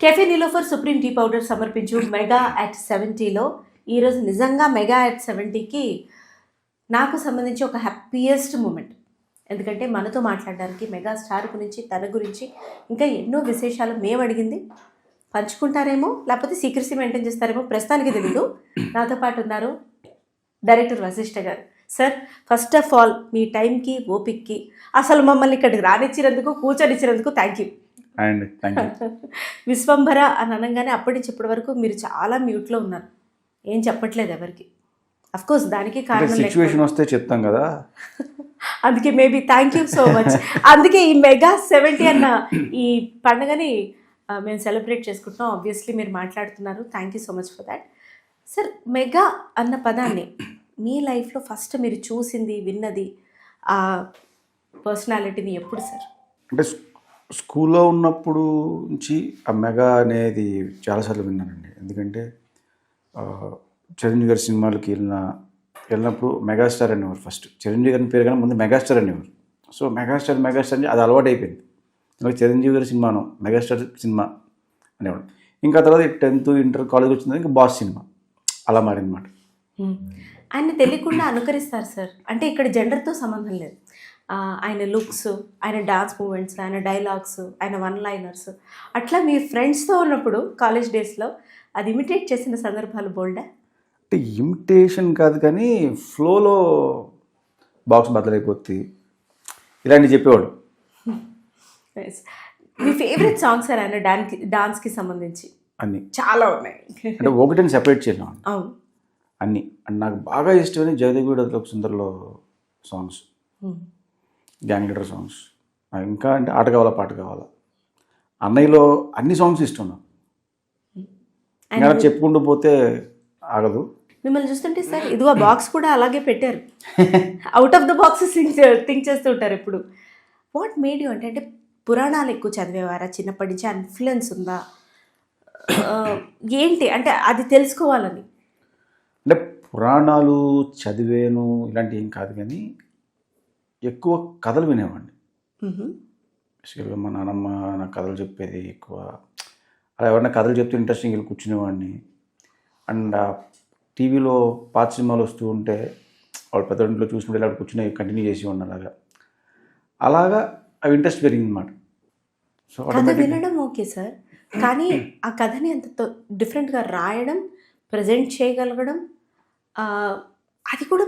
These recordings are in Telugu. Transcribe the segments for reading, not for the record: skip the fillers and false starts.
Cafe Niloufer supreme tea powder సమర్పించు మెగా అట్ 70లో ఈరోజు నిజంగా మెగా అట్ 70కి నాకు సంబంధించి ఒక హ్యాపీయెస్ట్ మూమెంట్. ఎందుకంటే మనతో మాట్లాడడానికి మెగా స్టార్ గురించి, తన గురించి ఇంకా ఎన్నో విశేషాలు మేము అడిగింది పంచుకుంటారేమో, లేకపోతే సీక్రెసీ మెయింటైన్ చేస్తారేమో, ప్రస్తుతానికి తెలీదు. నాతో పాటు ఉన్నారు డైరెక్టర్ వశిష్ఠ గారు. సార్, ఫస్ట్ ఆఫ్ ఆల్ మీ టైంకి, ఓపిక్కి, అసలు మమ్మల్ని ఇక్కడికి రానిచ్చినందుకు, కూర్చొనిచ్చినందుకు థ్యాంక్ యూ. విశ్వంభర అని అనగానే అప్పటి నుంచి ఇప్పటి వరకు మీరు చాలా మ్యూట్లో ఉన్నారు, ఏం చెప్పట్లేదు ఎవరికి. అఫ్కోర్స్ దానికి కారణం సిచ్యువేషన్ వస్తే చెప్తాం కదా, అందుకే maybe thank you so much. అందుకే ఈ మెగా 70 అన్న ఈ పండుగని మేము సెలబ్రేట్ చేసుకుంటున్నాం. ఆబ్వియస్లీ మీరు మాట్లాడుతున్నారు, thank you so much for that. Sir, mega అన్న పదాన్ని మీ లైఫ్లో ఫస్ట్ మీరు చూసింది, విన్నది, ఆ పర్సనాలిటీని ఎప్పుడు సార్? అంటే స్కూల్లో ఉన్నప్పుడు నుంచి ఆ మెగా అనేది చాలాసార్లు విన్నానండి. ఎందుకంటే చిరంజీవి గారి సినిమాలకి వెళ్ళినప్పుడు మెగాస్టార్ అనేవారు. ఫస్ట్ చిరంజీవి గారిని పేరు కానీ ముందు మెగాస్టార్ అనేవారు. సో మెగాస్టార్ అని అది అలవాటు అయిపోయింది. చిరంజీవి గారి సినిమాను మెగాస్టార్ సినిమా అనేవాడు. ఇంకా తర్వాత 10th ఇంటర్ కాలేజ్ వచ్చింది, ఇంకా బాస్ సినిమా అలా మారిందన్నమాట. ఆయన తెలియకుండా అనుకరిస్తారు సార్. అంటే ఇక్కడ జెండర్తో సంబంధం లేదు. ఆయన లుక్స్, ఆయన డాన్స్ మూమెంట్స్, ఆయన డైలాగ్స్, ఆయన వన్ లైనర్స్, అట్లా మీ ఫ్రెండ్స్తో ఉన్నప్పుడు కాలేజ్ డేస్లో అది ఇమిటేట్ చేసిన సందర్భాలు బోల్డా? అంటే ఇమిటేషన్ కాదు కానీ ఫ్లోలో బాక్స్ బద్దలైపోతుంది, ఇలాంటివి చెప్పేవాడు. మీ ఫేవరెట్ సాంగ్స్ సార్ ఆయన డాన్స్కి సంబంధించి? అన్నీ చాలా ఉన్నాయి. అంటే ఒకటిని సెపరేట్ చేయలేం. అవును, అన్నీ. అండ్ నాకు బాగా ఇష్టమైన జగదేగుడ సుందర్లో సాంగ్స్, గ్యాంగ్ లీడర్ సాంగ్స్, ఇంకా అంటే ఆట కావాలా పాట కావాలా, అన్నయ్యలో అన్ని సాంగ్స్ ఇష్టం నాకు. ఇంకా చెప్పుకుంటూ పోతే ఆగదు. మిమ్మల్ని చూస్తుంటే సార్ ఇదిగో బాక్స్ కూడా అలాగే పెట్టారు. Out of the box think చేస్తూ ఉంటారు ఎప్పుడు. వాట్ మేడ్ యూ అంటే పురాణాలు ఎక్కువ చదివేవారా? చిన్నప్పటి నుంచి ఇన్ఫ్లుయెన్స్ ఉందా ఏంటి? అంటే అది తెలుసుకోవాలని. అంటే పురాణాలు చదివేను ఇలాంటివి ఏం కాదు కానీ ఎక్కువ కథలు వినేవాడిని. బేసికల్గా మా నాన్నమ్మ నాకు కథలు చెప్పేది ఎక్కువ. అలా ఎవరైనా కథలు చెప్తే ఇంట్రెస్టింగ్ వెళ్ళి కూర్చునేవాడిని. అండ్ టీవీలో పాత సినిమాలు వస్తూ ఉంటే వాళ్ళు పెద్ద ఇంట్లో చూసినప్పుడు ఇలా కూర్చుని కంటిన్యూ చేసి ఉన్నాను. అలాగా అవి ఇంట్రెస్ట్ పెరిగిందన్నమాట. సో కథ వినడం ఓకే సార్, కానీ ఆ కథని అంత డిఫరెంట్గా రాయడం, ప్రజెంట్ చేయగలగడం, అది కూడా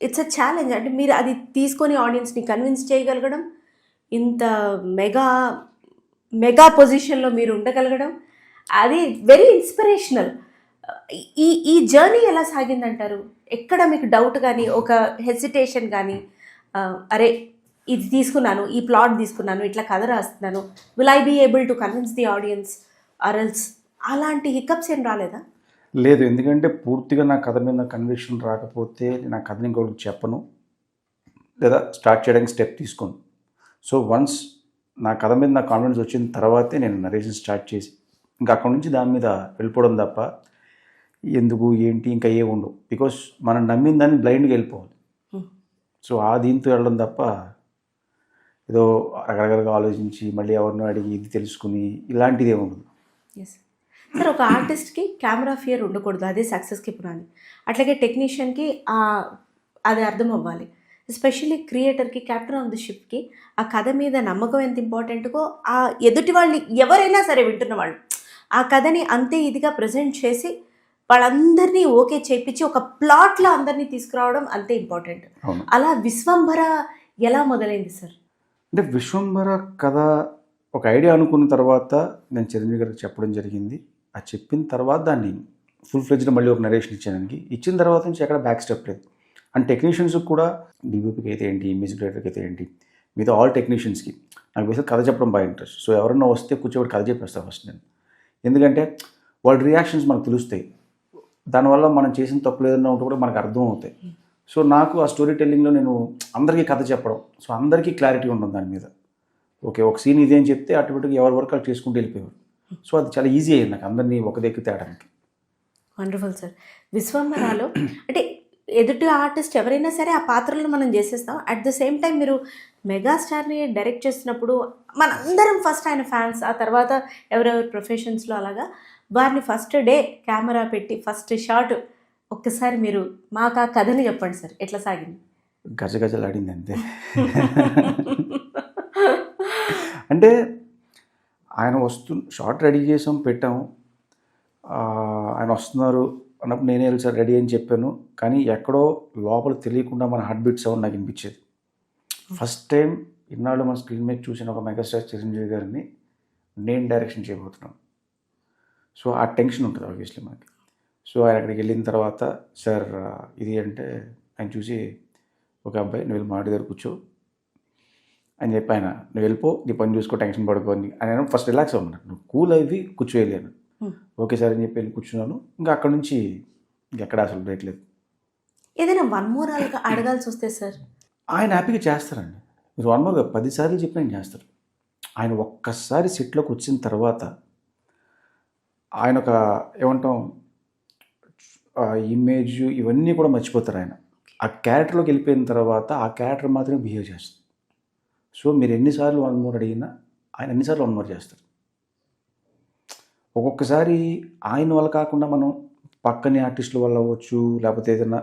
ఇట్స్ అ ఛాలెంజ్. అంటే మీరు అది తీసుకొని ఆడియన్స్ని కన్విన్స్ చేయగలగడం, ఇంత మెగా పొజిషన్లో మీరు ఉండగలగడం, అది వెరీ ఇన్స్పిరేషనల్. ఈ జర్నీ ఎలా సాగిందంటారు? ఎక్కడ మీకు డౌట్ కానీ, ఒక హెసిటేషన్ కానీ, అరే ఇది తీసుకున్నాను, ఈ ప్లాట్ తీసుకున్నాను, ఇట్లా కథ రాస్తున్నాను, will I be able to convince the audience or else, అలాంటి హికప్స్ ఏం రాలేదా? లేదు, ఎందుకంటే పూర్తిగా నా కథ మీద కన్విక్షన్ రాకపోతే నా కథని ఇంకొకరికి చెప్పను, లేదా స్టార్ట్ చేయడానికి స్టెప్ తీసుకోను. సో వన్స్ నా కథ మీద నా కాన్ఫిడెన్స్ వచ్చిన తర్వాతే నేను నరేషన్ స్టార్ట్ చేసి ఇంకా అక్కడ నుంచి దాని మీద వెళ్ళిపోవడం తప్ప ఎందుకు ఏంటి ఇంకా ఏ ఉండవు. బికాస్ మనం నమ్మిన దాన్ని బ్లైండ్గా వెళ్ళిపోవాలి. సో ఆ దీంతో వెళ్ళడం తప్ప ఏదో రకరకాలుగా ఆలోచించి మళ్ళీ ఎవరినో అడిగి ఇది తెలుసుకుని ఇలాంటిది ఏమి ఉండదు. ఎస్ సార్, ఒక ఆర్టిస్ట్కి కెమెరా ఫియర్ ఉండకూడదు, అదే సక్సెస్కి పునాది. అట్లాగే టెక్నీషియన్కి అది అర్థం అవ్వాలి. ఎస్పెషల్లీ క్రియేటర్కి, క్యాప్టెన్ ఆఫ్ ది షిప్కి ఆ కథ మీద నమ్మకం ఎంత ఇంపార్టెంట్గో, ఆ ఎదుటి వాళ్ళని ఎవరైనా సరే వింటున్న వాళ్ళు ఆ కథని అంతే ఇదిగా ప్రజెంట్ చేసి వాళ్ళందరినీ ఓకే చేయించి ఒక ప్లాట్లో అందరినీ తీసుకురావడం అంతే ఇంపార్టెంట్. అలా విశ్వంభర ఎలా మొదలైంది సార్? అంటే విశ్వంభర కథ ఒక ఐడియా అనుకున్న తర్వాత నేను చిరంజీవి గారికి చెప్పడం జరిగింది. అది చెప్పిన తర్వాత దాన్ని ఫుల్ ఫ్లెడ్జ్డ్ మళ్ళీ ఒక నరేషన్ ఇచ్చిన తర్వాత నుంచి ఎక్కడ బ్యాక్ స్టెప్ లేదు. అండ్ టెక్నీషియన్స్కి కూడా డీవీపీకి అయితే ఏంటి, మ్యూజిక్ డైరెక్టర్కి అయితే ఏంటి, మిగతా ఆల్ టెక్నీషియన్స్కి నాకు బేసిక్ కథ చెప్పడం బాగా ఇంట్రెస్ట్. సో ఎవరన్నా వస్తే కూర్చోబెట్టి కథ చెప్పేస్తాను ఫస్ట్ నేను. ఎందుకంటే వాళ్ళ రియాక్షన్స్ మనకు తెలుస్తాయి, దానివల్ల మనం చేసిన తప్పులు ఏదైనా ఉంటే కూడా మనకు అర్థం అవుతాయి. సో నాకు ఆ స్టోరీ టెల్లింగ్లో నేను అందరికీ కథ చెప్పడం, సో అందరికీ క్లారిటీ ఉండడం దాని మీద. ఓకే, ఒక సీన్ ఇదే అని చెప్తే ఆటోమేటిక్గా ఎవరి వరకు వాళ్ళు చేసుకుంటూ వెళ్ళిపోయారు. సో అది చాలా ఈజీ అయ్యింది నాకు అందరినీ ఒక దగ్గర తేడానికి. Wonderful sir. విశ్వంభరాలో అంటే ఎదుటి ఆర్టిస్ట్ ఎవరైనా సరే ఆ పాత్రలను మనం చేసేస్తాం. అట్ ద సేమ్ టైం మీరు మెగాస్టార్ని డైరెక్ట్ చేస్తున్నప్పుడు మనందరం ఫస్ట్ ఆయన ఫ్యాన్స్. ఆ తర్వాత ఎవరెవరి ప్రొఫెషన్స్లో అలాగా వారిని ఫస్ట్ డే కెమెరా పెట్టి ఫస్ట్ షాట్ ఒక్కసారి మీరు మాకు ఆ కథని చెప్పండి సార్, ఎట్లా సాగింది? గజగజలాడింది అంతే. అంటే ఆయన షార్ట్ రెడీ చేసాం, పెట్టాము. ఆయన వస్తున్నారు అన్నప్పుడు నేనే వెళ్ళి సార్ రెడీ అని చెప్పాను. కానీ ఎక్కడో లోపల తెలియకుండా మన హార్ట్ బీట్ సౌండ్ నాకు వినిపించేది. ఫస్ట్ టైం ఇన్నాళ్ళు మన స్క్రీన్ మీద చూసిన ఒక మెగాస్టార్ చిరంజీవి గారిని నేను డైరెక్షన్ చేయబోతున్నాను. సో ఆ టెన్షన్ ఉంటుంది ఆబ్వియస్లీ మనకి. సో ఆయన అక్కడికి వెళ్ళిన తర్వాత సార్ ఇది అంటే ఆయన చూసి, ఒక అబ్బాయి నువ్వు వెళ్ళి మాడి దగ్గర కూర్చో అని చెప్పి ఆయన, నువ్వు వెళ్ళిపో నీ పని చూసుకో, టెన్షన్ పడుకోని ఆయన ఫస్ట్ రిలాక్స్ అవ్వమన్నాడు. నువ్వు కూల్ అవి కూర్చోలేను. ఓకే సార్ అని చెప్పి వెళ్ళి కూర్చున్నాను. ఇంకా అక్కడ నుంచి ఇంకెక్కడ అసలు బ్రేక్ లేదు. ఏదైనా వన్ మోర్ అడగాల్సి వస్తే సార్ ఆయన హ్యాపీగా చేస్తారండి. మీరు వన్ మోర్గా 10 సార్లు చెప్పిన ఆయన చేస్తారు. ఆయన ఒక్కసారి సెట్లోకి వచ్చిన తర్వాత ఆయన ఒక ఏమంటాం ఇమేజ్ ఇవన్నీ కూడా మర్చిపోతారు. ఆయన ఆ క్యారెక్టర్లోకి వెళ్ళిపోయిన తర్వాత ఆ క్యారెక్టర్ మాత్రమే బిహేవ్ చేస్తుంది. సో మీరు ఎన్నిసార్లు వన్ మోర్ అడిగినా ఆయన ఎన్నిసార్లు వన్ మోర్ చేస్తారు. ఒక్కొక్కసారి ఆయన వల్ల కాకుండా మనం పక్కనే ఆర్టిస్టుల వల్ల అవ్వచ్చు, లేకపోతే ఏదైనా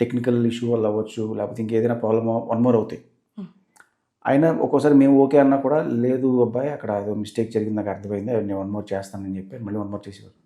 టెక్నికల్ ఇష్యూ వల్ల అవ్వచ్చు, లేకపోతే ఇంకేదైనా ప్రాబ్లమ్ వన్ మోర్ అవుతాయి. అయినా ఒక్కోసారి మేము ఓకే అన్నా కూడా లేదు అబ్బాయి అక్కడ ఏదో మిస్టేక్ జరిగింది నాకు అర్థమైంది, నేను వన్ మోర్ చేస్తానని చెప్పి మళ్ళీ వన్ మోర్ చేసేవారు.